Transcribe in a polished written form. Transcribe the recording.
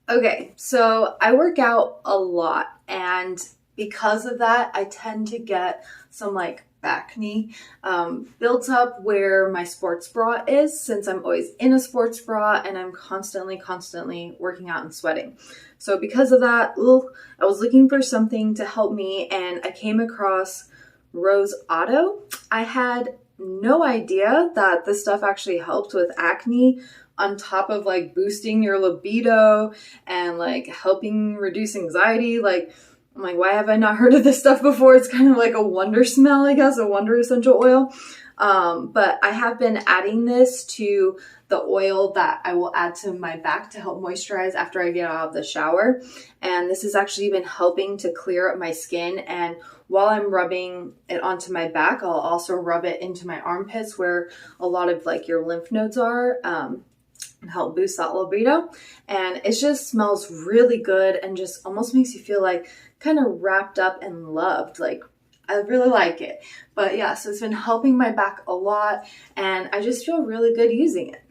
Okay, so I work out a lot, and because of that, I tend to get some like back knee built up where my sports bra is, since I'm always in a sports bra and I'm constantly working out and sweating. So because of that, I was looking for something to help me, and I came across Rose Otto. I had no idea that this stuff actually helped with acne on top of like boosting your libido and like helping reduce anxiety. Like, I'm like, why have I not heard of this stuff before? It's kind of like a wonder smell, I guess, a wonder essential oil. But I have been adding this to the oil that I will add to my back to help moisturize after I get out of the shower. And this has actually been helping to clear up my skin. And while I'm rubbing it onto my back, I'll also rub it into my armpits where a lot of like your lymph nodes are. And help boost that libido. And it just smells really good and just almost makes you feel like kind of wrapped up and loved. Like, I really like it. But yeah, so it's been helping my back a lot, and I just feel really good using it.